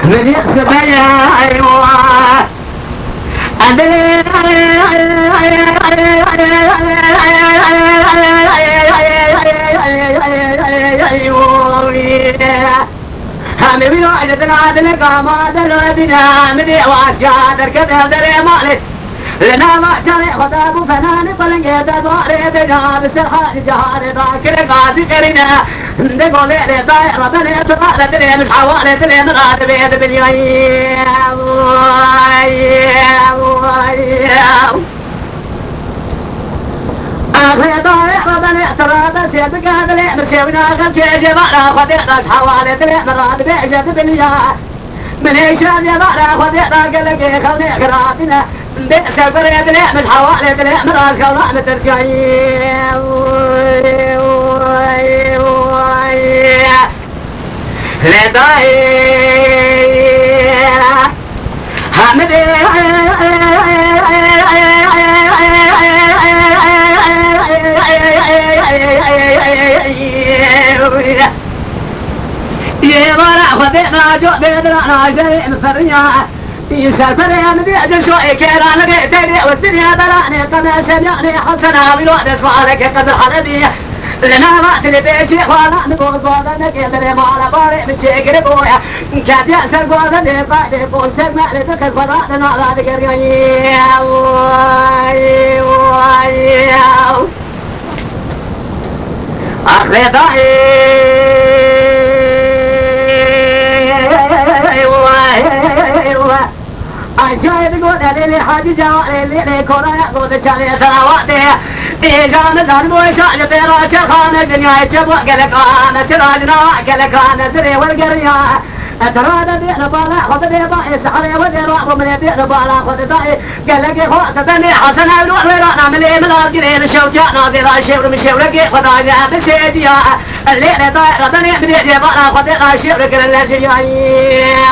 من يحسب أيوة هم بيوعد العدل قامات الودنا من يواشاد الكذب دري مالك لنا ما شرع خطاب فنان فلنجد دواري دجاب السرحان جهار ذاكر قاسي كرنا نقول لي دائرة بني تقال تلين الحوالي تلين غاد بيد بالياي أخي دائرة بني تراد سيد قادلي مرسيونا خمسي جبالا خدينا حوالي تلين غاد بيد بالياي من إيشان يبالا خدينا قلقي خلني قراتنا بئس البريد لعم الحوالي بلعم راس كولامة تركيا لداي حمدي يبارا خذنا جو بيدنا شيء مفريا يسافرين بيد شوي كيران بيتري والدنيا دراني قد سمعني حسنا بالوقت فعلك قد حلبي لنا ما تلبي شيء ولا نقول صوتنا كيدري ما على باري بشي قربويا كاد يأسر قوتنا بعد يقول سمع لتكس فراتنا على ذكري أخي ضعيف جاي بقول لي حاجة جاي لي كورا يقول تشالي ثرواتي إيجام الظلم وشان بيرا شرخان الدنيا يجب قلق أنا سراجنا قلق أنا سري والقرية ترى بيئنا بالا خذ بيضاء سحري وديرا ومن بيئنا بالا خذ ضاء قلق خوات بني حسن الوح ورانا ملي ملاقين الشوجانا بيرا الشيور مشورقي خذايا بسيديا الليلة طائرة بني بدي بالا خذ الشيور قل الجياي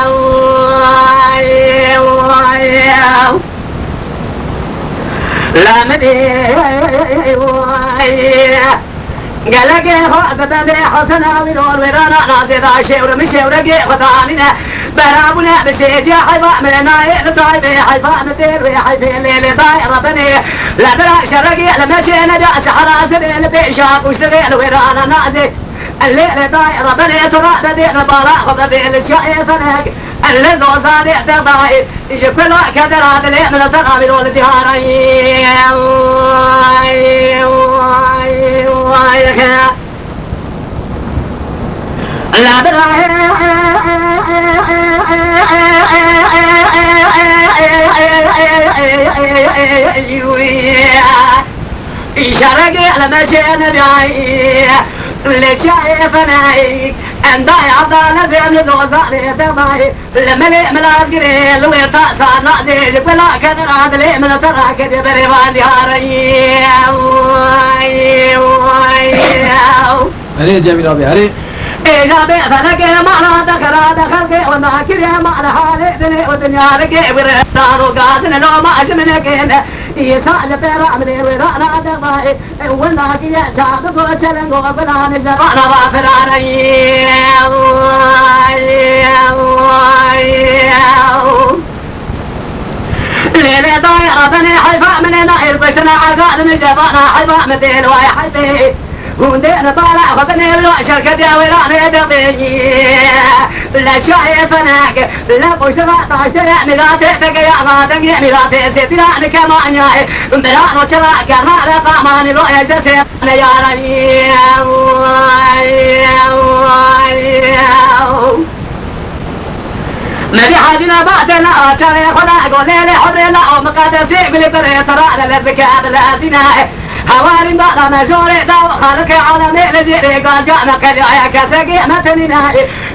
لا مدي قالك خاطب بي حسنا ونور ورانا ناظر شيور مشورقي خطاننا برابنا بسيجي حيفاء من نايل طايبي حيفاء مدير حيفي الليل طاير بني لا ترى شرقي لما شينا جاء سحراسل اللي بيشاق واشتغل ورانا نازي الليل طاير بني ترى دين بالا خذ بي الشاي فنك اللي زوزان يعتبعي يجي كل كدر هذا اللي من الصغابر والدهاري لا براهي شرقي لما شينا بعي اللي شايفناي عندي عضالة بين الوزارة يتبعي لما لي ملاقري لو يتأسى نعدي بلا كدر هذا لي من ترى كده بريوان دهاري هري جميل أبي هري إذا بيفلك معنا دخلك وما كده معنا حالي دني ودنيا لك ورسان وقاسنا لو ما أجمنك يسأل بيرا من ورانا دمائي وما كده شعب وشلن وبلا نزرعنا وفراري ليلة طايرة بني حيفاء من نائر بسنا عقاد من جبانا حيفاء مدين ويحيفي وندين طالع وبني الوشر كدي ورانا دبي لا شايفناك لا قشرة عشرة ملاتي تقيا غادق ملاتي ستلان كمانياي بلان وشرا كرنا لقامان الوئي جسيم يا رجيم مدي حاجنا بعدنا أشاري خدا قولي حبرنا ومقادسي بلبري ترى للذكاء بالأزناء هواري بقى مجوري دو خالك عالمي لجيري قال جاءنا كليا كسقي متنينا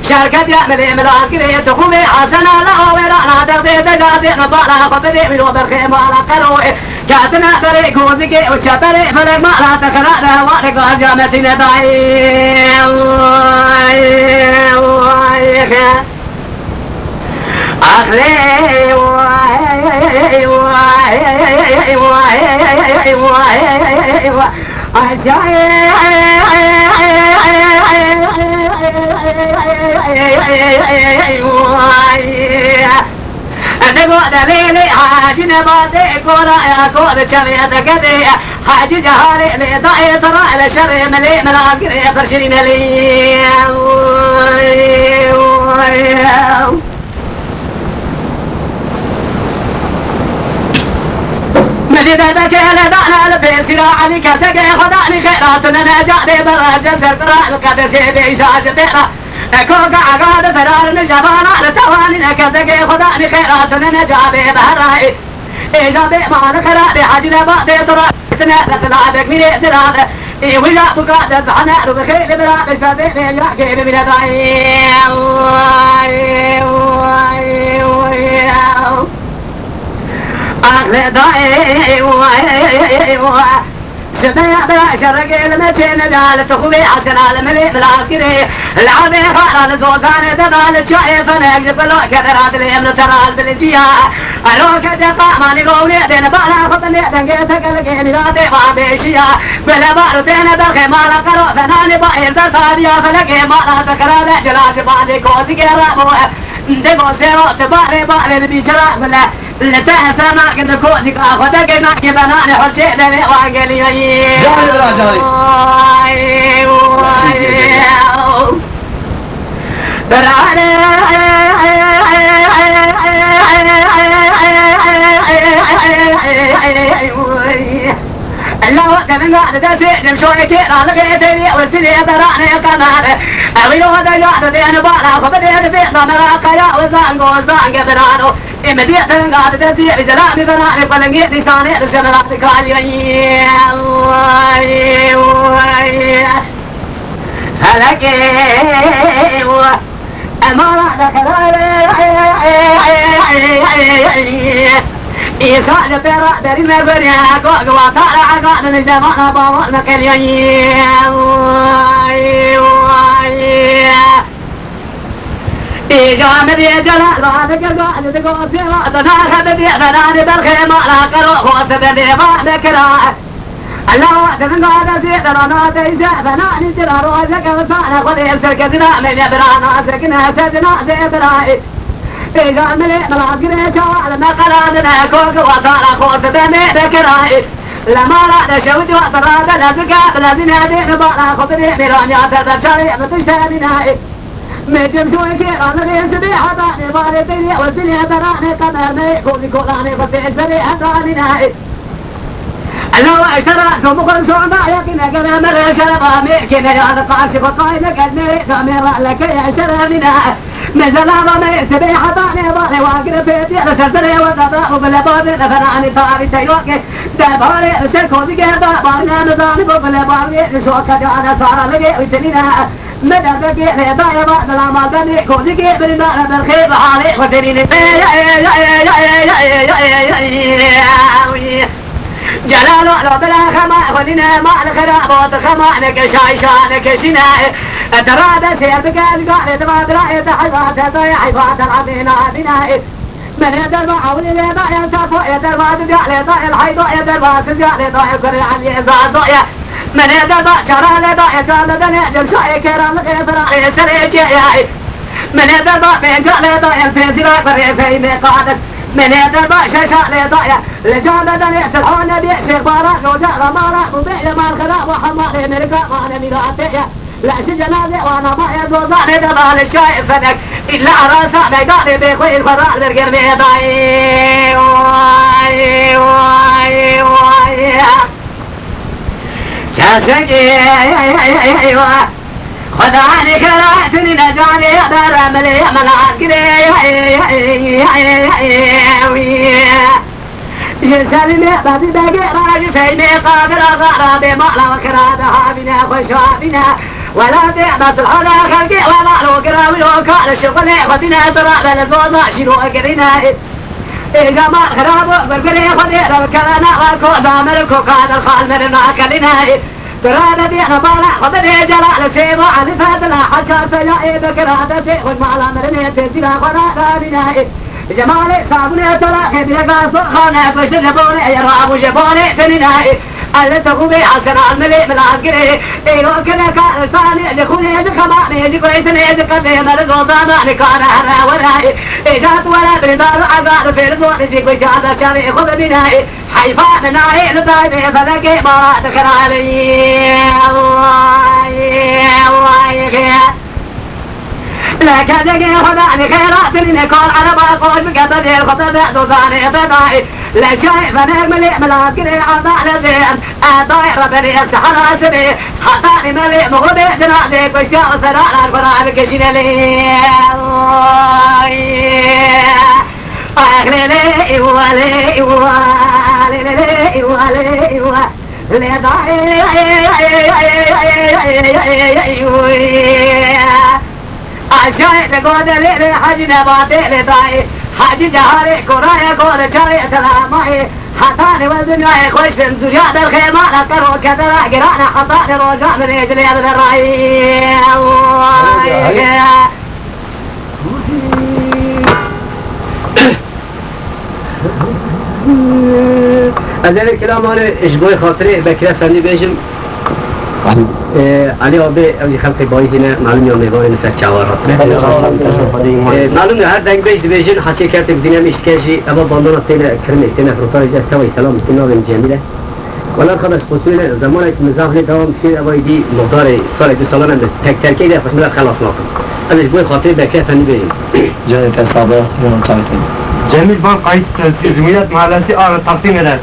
شركة يعملي ملاكري تخومي حسنا له ورانا دغدي دقادي نبالا خبري من وبرخيم على قروي كاتنا فريق وزكي وشطري فلق مالا تخرا له وارق قال جاء متنينا داي دليلي حاج نباتي كورا يا كور شريط كذي حاج جهاري لضعي ترى لشري ملي ملاقري برشرين لي مدينتك لدعنا لفي سراعني كتكي خدعني خيراتنا نجعني براجة سرطرع القدر سيدي شاشتنا كوكا عقاد فرار نجبانا لتواني نكتكي خدعني خيراتنا نجابي بهرائي إيجابي معنا خرابي حاجنا باقي ترى لتلعبك من اعتراض ويا بقى تزحنا ربخي لبرا بشبه يحكي من دعي أغلى دعي سمع بلا شرق المتين دال تخوي حسن على ملي بالعسكري العبي خارا لزوزان تدال الشايف نكشف لو كثرات اليمن ترى بالجيا الو كتقع ماني قولي دين بالا خطني دنجيتك الكيني راتي وابيشيا بلا بارتين برخي مالا قرو فناني باير درفاديا فلكي مالا تكرا جلاش بادي كوزي كرامو دبو سيرو تباري باري بيشرا بلا لتهسنا كنت كوزي كاخدك ناكي بناني حشي دبي واقلي جاهد راجعي الله وقتنا قاعدة نمشي كثير على قيدي والسنة براني كمان أغيرو هذا يعد دين بالا خبدين في ضمرا قيا وزانقو وزانق برانو إمدية قاعدة تسير جلامي براني فلنقيت لساني الجمرات كالي هلكي أمارا إيسان ترى درينا بريا كوك وطارع قاعد نجمعنا بابا كليا إيجام دي جلال رادك قاعد تقول سيرا تناخذ دي فناني برخي مالا كرو خوصد دي ما ذكرا الله تنقاد سيدنا تيجا فناني ترى روزك وصانا خذ يسرك زنا من يبرانا سكنا سجنا زيبراي إيجام دي ملاقري شوال مقراننا كوك وطارع خوصد دي ذكراي لما لا نشود وطراد لزكا لازنا دي نبالا خذ دي ميرانيا تتشاري متشاريناي مجم شوي كيرا لغي سبيحة داني باري تيري والسنية براني قمرني كوني كولاني فتح سبيحة داني ناي لو اشترى سمخن سعما يقين قنا مري شربا ميكين يا لقاسي فطاين قدني ساميرا لك يا شربنا مزلاما مي سبيحة داني باري واقر فيتي لسلسلي وزباء بلبابي نفراني طاري تيوكي داباري سركوزي كيرا بارنا مزاني بلبابي نشوكا جانا سارا لغي ويتنينا مدرسك لدايا بعد لما تني كوزك برنا بالخير حالي وتريني جلال لو بلا خما ولنا ما الخرابات خما نك شايشانك شناء تراد سيرتك قال تبادر يتحفات يحفات العظيم بناء من يدر حولي لما ينصف يدر بعد جعل طائل حيض يدر بعد جعل طائل كري عن يزاد من يدر شرع لداء جعل دنيا جرشاء كرام الإفراء سريجي من يدر من جعل طائل في زراء بريفي مقادة من يدر ششاء لداء لجعل دنيا سلحون نبي شيخ بارك وجعل مارك وبيع مال خلاف وحمال مرقا وانا ميراتي لا سجنازي وانا ما يزوزاني دبال الشايف فنك إلا راسا ميداني بيخوي الفراء لرقر ميداي واي واي واي شاشقي خذ عني كراتني نجاني دار ملي ملاكني يسلمي بابي باقي راجي فيني قادر غرابي مالا وكرادها بنا خشابنا ولا تعبس الحلا خلقي ولا لو قراوي وكال الشغل خذنا ترى للزوضة شنو أقرنا جمال خرابو بالقلي خذي للكلنا وكوضا ملكو كان الخال من الماكلنا ترى بينا بالا خذني جلال سيبو عن فاتنا حشار سيائي بكرادتي خذ مالا مرمي تنسينا خنا بنا جمالي صابوني تلاقي بيقا صخانة فشتبوني يرابو جبوني تنيناي اللي تقومي حسن الملي ملاقري ايرو كنا كانساني لخوني لخماني لكويتني لقدي مرزو زاماني كان هنا وراي ايجاد ولا بردار عقار في رزواني في كوي جادا شاري خذ بناي حيفا مناي لطايبي فلقي مرات كرالي الله لك ذكي خدعني خيرات لنكون على باقول بقدر الخطب دوزاني بضاي لا شيء فنعملي ملاقري عطانا زين أعطاي ربني افتحنا سبي حطاني ملي مغربي جناديك وشاء سرانا القرآن كشين لي أخلي لي إوالي إوالي لي إوالي إوالي عشان تقول لي حاج نباتي لطاي حاج جهاري كرايا قول جاري سلامي حطاني والدنيا خوش في الزجاج الخيمة لكرو كذا قرانا حطاني رجع من رجلي ابن الرأي أزال الكلام أنا إشبوي خاطري بكرة فني بيجم علي أبي أوجي خلقي باي هنا معلوم يوم يبغى نسأل شوارات معلوم هر دنگ بيجن حشي كاتب الدنيا مش كاشي أبى بندنا تينا كرمي تينا فروتاج استوي سلام تينا من جميلة ولا خلاص خصوصا زمانك مزاحني دوام شيء أبى يدي مقدار صار يدي صلاة عند تركي ده فشمل خلاص ناقم أنا إشبوي خاطري بكرة فني بيجم جاي تصابه يوم قايتين جميل بان قايد زميلات مع الأسي تقسيم له